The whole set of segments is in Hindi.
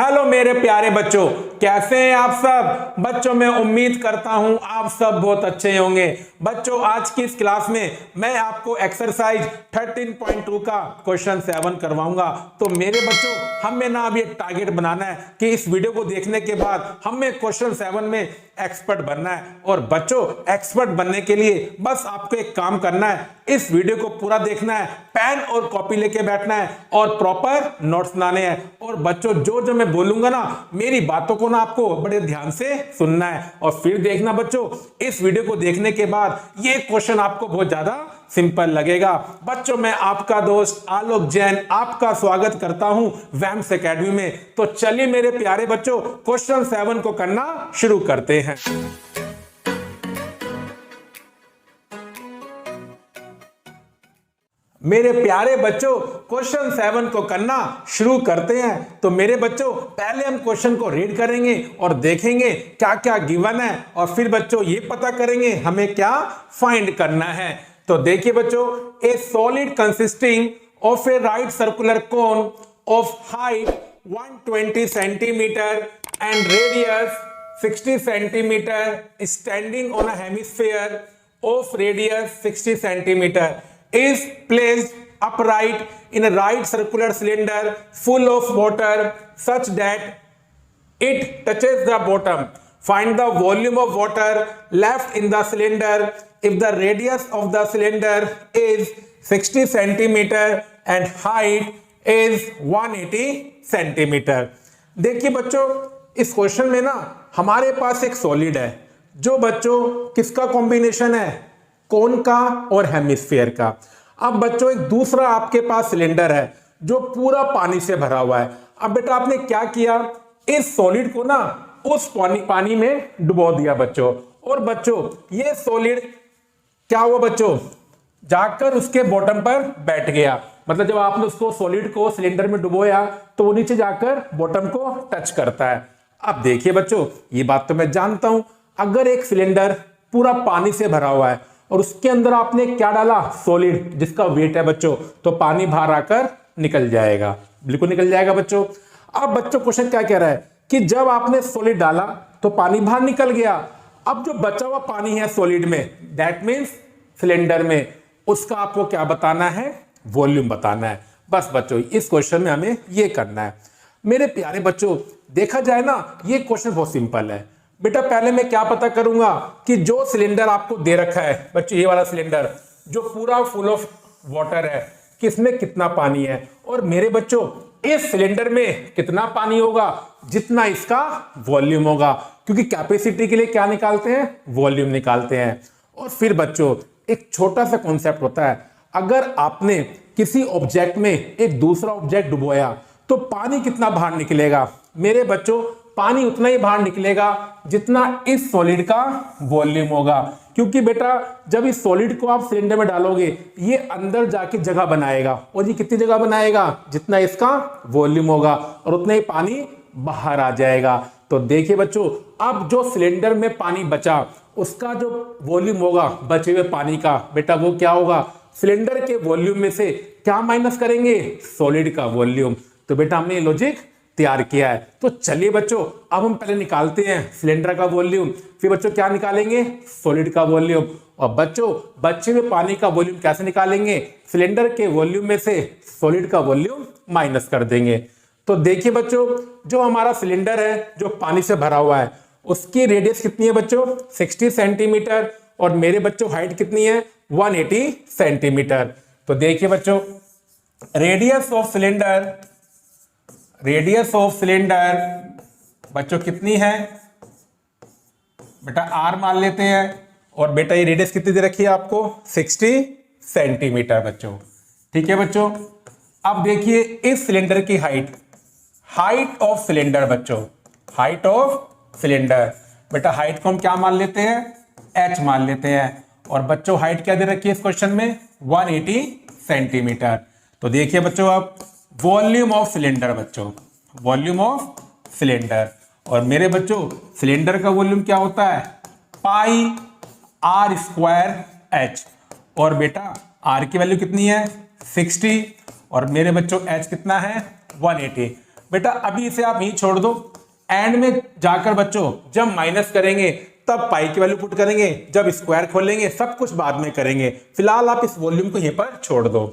हेलो मेरे प्यारे बच्चों, कैसे हैं आप सब बच्चों। मैं उम्मीद करता हूं आप सब बहुत अच्छे होंगे। बच्चों आज की इस क्लास में मैं आपको एक्सरसाइज 13.2 का क्वेश्चन 7 करवाऊंगा। तो मेरे बच्चों हमें ना अभी एक टारगेट बनाना है कि इस वीडियो को देखने के बाद हमें क्वेश्चन 7 में एक्सपर्ट बनना है। और बच्चों एक्सपर्ट बनने के लिए बस आपको एक काम करना है, इस वीडियो को पूरा देखना है, पेन और कॉपी लेके बैठना है और प्रॉपर नोट्स बनाने हैं। और बच्चों जो मैं बोलूंगा ना, मेरी बातों को ना आपको बड़े ध्यान से सुनना है और फिर देखना बच्चों, इस वीडियो को देखने के बाद ये क्वेश्चन आपको बहुत ज्यादा सिंपल लगेगा। बच्चों मैं आपका दोस्त आलोक जैन आपका स्वागत करता हूं वैम्स एकेडमी में। तो चलिए मेरे प्यारे बच्चों क्वेश्चन 7 को करना शुरू करते हैं। मेरे प्यारे बच्चों क्वेश्चन 7 को करना शुरू करते हैं। तो मेरे बच्चों पहले हम क्वेश्चन को रीड करेंगे और देखेंगे क्या क्या गिवन है, और फिर बच्चों ये पता करेंगे हमें क्या फाइंड करना है। तो देखिए बच्चों, ए solid consisting of A right circular cone of height 120 centimetre and radius 60 centimetre standing on a hemisphere of radius 60 centimetre is placed upright in a right circular cylinder full of water such that it touches the bottom. Find the volume of water left in the cylinder if the radius of the cylinder is 60 centimeter and height is 180 centimeter. देखिए बच्चों इस क्वेश्चन में ना हमारे पास एक सॉलिड है जो बच्चों किसका कॉम्बिनेशन है, कोन का और हेमिस्फीयर का। अब बच्चों एक दूसरा आपके पास सिलेंडर है जो पूरा पानी से भरा हुआ है। अब बेटा आपने क्या किया, इस सॉलिड को ना उस पानी में डुबो दिया बच्चों, और बच्चों ये सॉलिड क्या हुआ बच्चों, जाकर उसके बॉटम पर बैठ गया। मतलब जब आपने उसको सॉलिड को सिलेंडर में डुबोया तो वो नीचे जाकर बॉटम को टच करता है। अब देखिए बच्चों ये बात तो मैं जानता हूं, अगर एक सिलेंडर पूरा पानी से भरा हुआ है और उसके अंदर आपने क्या डाला, सॉलिड जिसका वेट है बच्चों, तो पानी बाहर आकर निकल जाएगा, बिल्कुल निकल जाएगा बच्चों। अब बच्चों क्वेश्चन क्या कह रहा है कि जब आपने सॉलिड डाला तो पानी बाहर निकल गया। अब जो बचा हुआ पानी है सॉलिड में, दैट मींस सिलेंडर में, उसका आपको क्या बताना है, वॉल्यूम बताना है। बस बच्चों इस क्वेश्चन में हमें ये करना है। मेरे प्यारे बच्चों देखा जाए ना ये क्वेश्चन बहुत सिंपल है। बेटा पहले मैं क्या पता करूंगा कि जो सिलेंडर आपको दे रखा है बच्चों, ये वाला सिलेंडर जो पूरा फुल ऑफ वाटर है, किसमें कितना पानी है, और मेरे बच्चों इस सिलेंडर में कितना पानी होगा, जितना इसका वॉल्यूम होगा, क्योंकि कैपेसिटी के लिए क्या निकालते हैं, वॉल्यूम निकालते हैं। और फिर बच्चों एक छोटा सा कॉन्सेप्ट होता है, अगर आपने किसी ऑब्जेक्ट में एक दूसरा ऑब्जेक्ट डुबोया तो पानी कितना बाहर निकलेगा, मेरे बच्चों पानी उतना ही बाहर निकलेगा जितना इस सॉलिड का वॉल्यूम होगा। क्योंकि बेटा जब इस सॉलिड को आप सिलेंडर में डालोगे ये अंदर जाके जगह बनाएगा, और ये कितनी जगह बनाएगा, जितना इसका वॉल्यूम होगा, और उतना ही पानी बाहर आ जाएगा। तो देखिए बच्चों अब जो सिलेंडर में पानी बचा उसका जो वॉल्यूम होगा बचे हुए पानी का, बेटा वो क्या होगा, सिलेंडर के वॉल्यूम में से क्या माइनस करेंगे, सॉलिड का वॉल्यूम। तो बेटा हमने ये लॉजिक तैयार किया है। तो चलिए बच्चों अब हम पहले निकालते हैं सिलेंडर का वॉल्यूम, फिर बच्चों क्या निकालेंगे, सॉलिड का वॉल्यूम। और बच्चों बचे हुए पानी का वॉल्यूम कैसे निकालेंगे, सिलेंडर के वॉल्यूम में से सॉलिड का वॉल्यूम माइनस कर देंगे। तो देखिए बच्चों जो हमारा सिलेंडर है जो पानी से भरा हुआ है उसकी रेडियस कितनी है बच्चों, 60 सेंटीमीटर, और मेरे बच्चों हाइट कितनी है, 180 सेंटीमीटर। तो देखिए बच्चों रेडियस ऑफ सिलेंडर बच्चों कितनी है, बेटा आर मान लेते हैं, और बेटा ये रेडियस कितनी दे रखी है आपको, 60 सेंटीमीटर बच्चों। ठीक है बच्चों, अब देखिए इस सिलेंडर की हाइट ऑफ सिलेंडर बच्चों, हाइट ऑफ सिलेंडर, बेटा हाइट को हम क्या मान लेते हैं, एच मान लेते हैं, और बच्चों हाइट क्या दे रखी है इस क्वेश्चन में, 180 सेंटीमीटर। तो देखिए बच्चों अब वॉल्यूम ऑफ सिलेंडर बच्चों, वॉल्यूम ऑफ सिलेंडर, और मेरे बच्चों सिलेंडर का वॉल्यूम क्या होता है, पाई आर स्क्वायर एच, और बेटा आर की वैल्यू कितनी है 60, और मेरे बच्चों एच कितना है 180। बेटा अभी इसे आप यहीं छोड़ दो, एंड में जाकर बच्चों जब माइनस करेंगे तब पाई की वैल्यू पुट करेंगे, जब स्क्वायर खोलेंगे सब कुछ बाद में करेंगे। फिलहाल आप इस वॉल्यूम को यहीं पर छोड़ दो।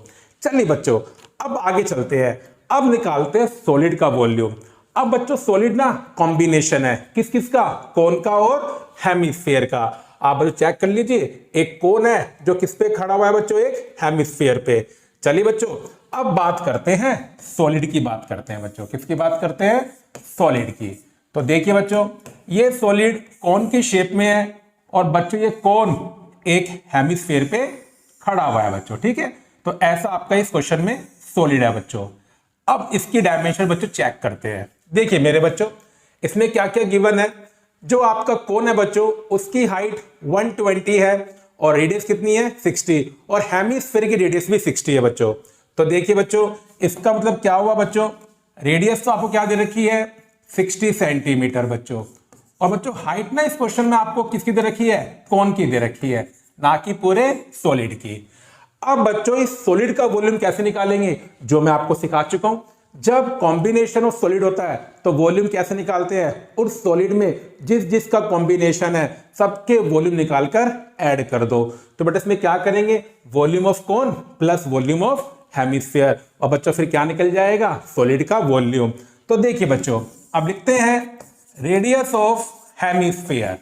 चलिए बच्चों अब आगे चलते हैं, अब निकालते हैं सॉलिड का वॉल्यूम। अब बच्चों सॉलिड ना कॉम्बिनेशन है किस किस का, कोन का और हेमिस्फीयर का। आप बच्चों चेक कर लीजिए, एक कोन है जो किस पे खड़ा हुआ है बच्चों, एक हेमिस्फीयर पे। चलिए बच्चों अब बात करते हैं सॉलिड की, बात करते हैं बच्चों, किसकी बात करते हैं, सॉलिड की। तो देखिए बच्चों ये सॉलिड कोन की शेप में है और बच्चों ये कोन एक हेमिस्फीयर पे खड़ा हुआ है बच्चों, ठीक है। तो ऐसा आपका इस क्वेश्चन में सॉलिड है बच्चों। अब इसकी डायमेंशन बच्चों चेक करते हैं। देखिए मेरे बच्चों इसमें क्या क्या गिवन है। जो आपका कोन है बच्चों उसकी हाइट 120 है और रेडियस कितनी है 60, और हेमिस्फीयर की रेडियस भी 60 है बच्चों। तो देखिए बच्चों इसका मतलब क्या हुआ बच्चों, रेडियस तो आपको क्या दे रखी है 60 सेंटीमीटर बच्चों, और बच्चों हाइट ना इस क्वेश्चन में आपको किसकी दे रखी है, कोन की दे रखी है, ना कि पूरे सॉलिड की। अब बच्चों इस सॉलिड का वॉल्यूम कैसे निकालेंगे, जो मैं आपको सिखा चुका हूं। जब कॉम्बिनेशन ऑफ सॉलिड होता है तो वॉल्यूम कैसे निकालते हैं, उस सॉलिड में जिस जिसका कॉम्बिनेशन है सबके वॉल्यूम निकालकर ऐड कर दो। तो बेटा इसमें क्या करेंगे, volume of cone plus volume of hemisphere, और बच्चों फिर क्या निकल जाएगा, सॉलिड का वॉल्यूम। तो देखिए बच्चों अब लिखते हैं radius of hemisphere,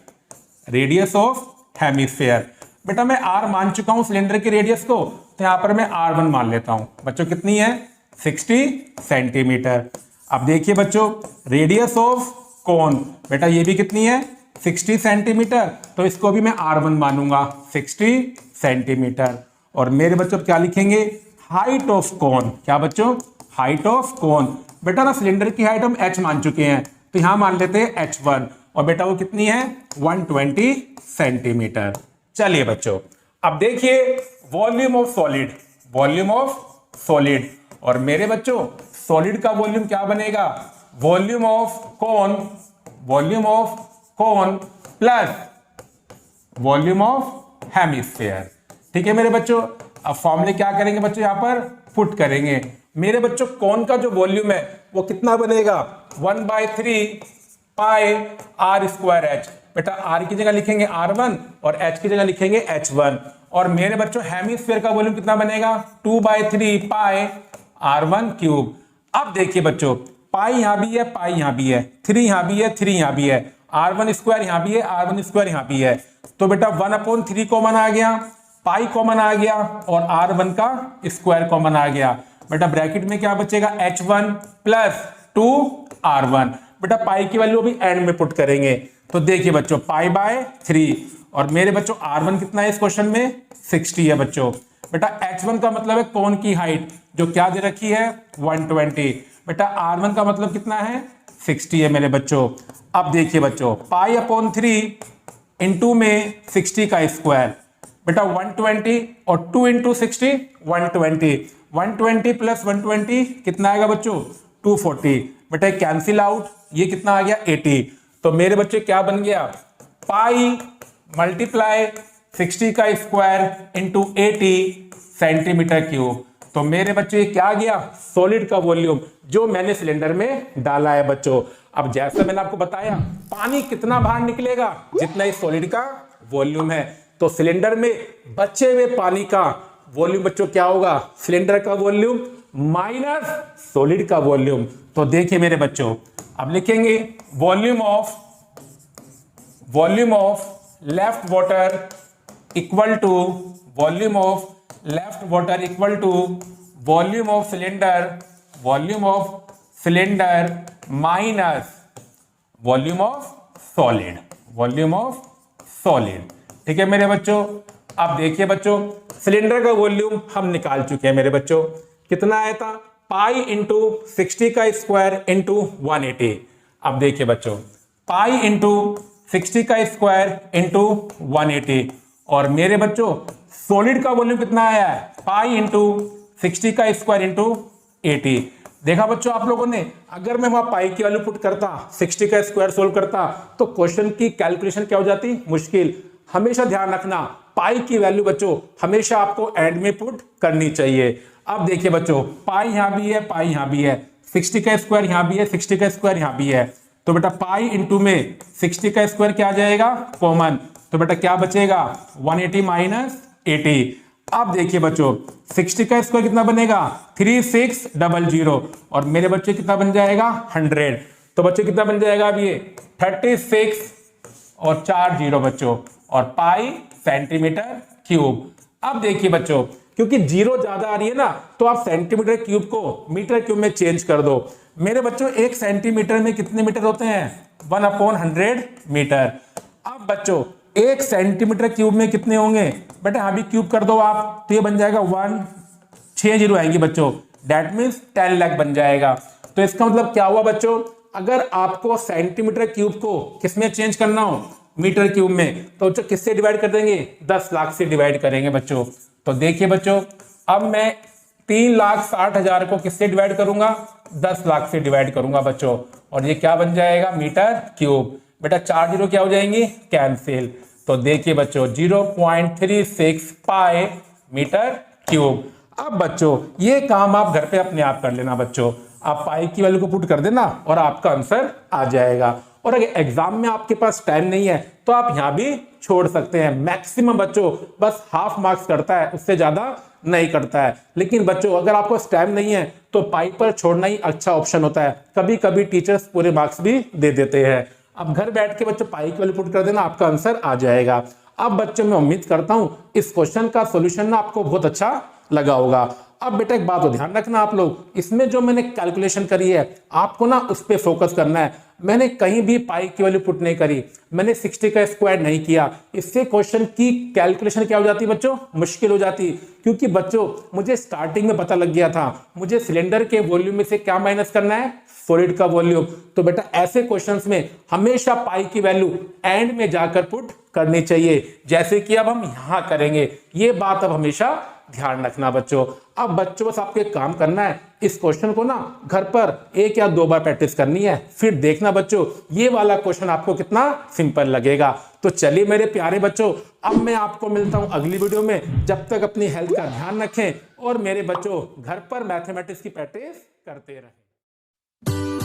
radius of hemisphere. बेटा मैं r मान चुका हूं सिलेंडर की रेडियस को, तो यहां पर मैं r1 मान लेता हूं बच्चों, कितनी है 60 सेंटीमीटर। अब देखिए बच्चों रेडियस ऑफ कोन, बेटा ये भी कितनी है 60 सेंटीमीटर, तो इसको भी मैं r1 मानूंगा 60 सेंटीमीटर। और मेरे बच्चों क्या लिखेंगे, हाइट ऑफ कोन, क्या बच्चों, हाइट ऑफ कोन। बेटा ना सिलेंडर की हाइट हम h मान चुके हैं, तो यहां मान लेते हैं h1, और बेटा वो कितनी है 120 सेंटीमीटर। चलिए बच्चों अब देखिए volume of solid, volume of solid, और मेरे बच्चों सॉलिड का वॉल्यूम क्या बनेगा, volume of cone, volume of cone plus volume of hemisphere. ठीक है मेरे बच्चों, अब फॉर्मूले क्या करेंगे बच्चों, यहां पर पुट करेंगे। मेरे बच्चों कोन का जो वॉल्यूम है वो कितना बनेगा, 1/3 पाई r स्क्वायर h। बेटा r की जगह लिखेंगे r1 और h की जगह लिखेंगे h1। और मेरे बच्चों हेमिस्फीयर का वॉल्यूम कितना बनेगा, 2/3 पाई r1 क्यूब। अब देखिए बच्चों पाई यहां भी है, पाई यहां भी है, 3 यहां भी है, 3 यहां भी है, r1 स्क्वायर यहां भी है, r1 स्क्वायर यहां भी है। तो बेटा 1/3 कॉमन आ गया, पाई कॉमन आ गया, और r1 का स्क्वायर कॉमन आ गया। बेटा ब्रैकेट में क्या बचेगा, h1 प्लस 2r1। बेटा पाई की वैल्यू अभी एंड में पुट करेंगे। तो देखिए बच्चों पाई/3, और मेरे बच्चों r1 कितना है इस क्वेश्चन में 60 है बच्चों। बेटा h1 का मतलब है कोन की हाइट, जो क्या दे रखी है 120। बेटा r1 का मतलब कितना है 60 है मेरे बच्चों। अब देखिए बच्चों पाई/3 इंटू में 60 का स्क्वायर, बेटा 120, और 2 इंटू 60 120, 120 प्लस 120 कितना आएगा बच्चों 240। बेटा कैंसिल आउट, ये कितना आ गया 80। तो मेरे बच्चे क्या बन गया, पाई मल्टीप्लाई 60 का स्क्वायर इंटू 80 सेंटीमीटर क्यूब। तो मेरे बच्चे क्या आ गया, सॉलिड का वॉल्यूम जो मैंने सिलेंडर में डाला है बच्चों। अब जैसा मैंने आपको बताया पानी कितना बाहर निकलेगा, जितना इस सॉलिड का वॉल्यूम है। तो सिलेंडर में बचे हुए पानी का वॉल्यूम बच्चों क्या होगा, सिलेंडर का वॉल्यूम माइनस सॉलिड का वॉल्यूम। तो देखिए मेरे बच्चों अब लिखेंगे volume of left water equal to volume of left water equal to volume of cylinder minus volume of solid. ठीक है मेरे बच्चों। अब देखिए बच्चों सिलेंडर का वॉल्यूम हम निकाल चुके हैं मेरे बच्चों, कितना आया था पाई इंटू 60 का स्क्वायर इंटू 180। अब देखिए बच्चों पाई इंटू 60 का स्क्वायर इंटू 180, और मेरे बच्चों सॉलिड का वॉल्यूम कितना आया है, पाई इंटू 60 का स्क्वायर इंटू 80। देखा बच्चों आप लोगों ने, अगर मैं वहां पाई की वैल्यू पुट करता 60 का स्क्वायर सोल्व करता तो क्वेश्चन की कैलकुलेशन क्या हो जाती, मुश्किल। हमेशा ध्यान रखना पाई की वैल्यू बच्चों हमेशा आपको एंड में पुट करनी चाहिए। अब देखिए बच्चों पाई यहां भी है, पाई यहां भी है, 60 का स्क्वायर यहाँ भी है, 60 का स्क्वायर यहाँ भी है, तो बेटा पाई इंटू में 60 का स्क्वायर क्या आ जाएगा कॉमन, तो बेटा क्या बचेगा 180 माइनस 80। अब देखिए बच्चों 60 का स्क्वायर कितना बनेगा 3600 और मेरे बच्चे कितना बन जाएगा 100, तो बच्चे कितना बन जाएगा अब ये 36 और 4 जीरो बच्चों और पाई सेंटीमीटर क्यूब। अब देखिए बच्चों क्योंकि जीरो ज्यादा आ रही है ना तो आप सेंटीमीटर क्यूब को मीटर क्यूब में चेंज कर दो। मेरे बच्चों 1 सेंटीमीटर में कितने मीटर होते हैं 1/100 मीटर। अब बच्चों 1 सेंटीमीटर क्यूब में कितने होंगे बेटा, हाँ भी क्यूब कर दो आप, तो ये बन जाएगा 6 जीरो आएंगे बच्चों, दैट मीन्स 10 लाख बन जाएगा। तो इसका मतलब क्या हुआ बच्चों, अगर आपको सेंटीमीटर क्यूब को किसमें चेंज करना हो मीटर क्यूब में, तो बच्चों किससे डिवाइड कर देंगे 10 लाख से डिवाइड करेंगे बच्चों। तो देखिए बच्चों अब मैं 3,60,000 को किससे डिवाइड करूंगा 10 लाख से डिवाइड करूंगा बच्चों, और ये क्या बन जाएगा मीटर क्यूब। बेटा 4 जीरो क्या हो जाएंगी कैंसिल, तो देखिए बच्चों 0.36 पाई मीटर क्यूब। अब बच्चों ये काम आप घर पे अपने आप कर लेना बच्चों, आप पाई की वैल्यू को पुट कर देना और आपका आंसर आ जाएगा। और अगर एग्जाम में आपके पास टाइम नहीं है तो आप यहां भी छोड़ सकते हैं। मैक्सिमम बच्चों बस हाफ मार्क्स करता है, उससे ज्यादा नहीं करता है। लेकिन बच्चों अगर आपको टाइम नहीं है तो पाई पर छोड़ना ही अच्छा ऑप्शन होता है, कभी कभी टीचर्स पूरे मार्क्स भी दे देते हैं। अब घर बैठ के बच्चों पाई की वैल्यू पुट कर देना, आपका आंसर आ जाएगा। अब बच्चों मैं उम्मीद करता हूं इस क्वेश्चन का सोल्यूशन ना आपको बहुत अच्छा लगा होगा। अब बेटा एक बात को ध्यान रखना आप लोग, इसमें जो मैंने कैलकुलेशन करी है आपको ना उस पर फोकस करना है। मैंने कहीं भी पाई की वैल्यू पुट नहीं करी, मैंने 60 का स्क्वायर नहीं किया, इससे क्वेश्चन की कैलकुलेशन क्या हो जाती है बच्चों मुश्किल हो जाती। क्योंकि बच्चों मुझे स्टार्टिंग में पता लग गया था मुझे सिलेंडर के वॉल्यूम में से क्या माइनस करना है सॉलिड का वॉल्यूम। तो बेटा ऐसे क्वेश्चंस में हमेशा पाई की वैल्यू एंड में जाकर पुट करनी चाहिए, जैसे कि अब हम यहां करेंगे। ये बात अब हमेशा ध्यान रखना बच्चों। अब बच्चों बस आपको एक काम करना है, इस क्वेश्चन को ना घर पर 1 या 2 बार प्रैक्टिस करनी है, फिर देखना बच्चों ये वाला क्वेश्चन आपको कितना सिंपल लगेगा। तो चलिए मेरे प्यारे बच्चों अब मैं आपको मिलता हूं अगली वीडियो में। जब तक अपनी हेल्थ का ध्यान रखें और मेरे बच्चों घर पर मैथमेटिक्स की प्रैक्टिस करते रहें।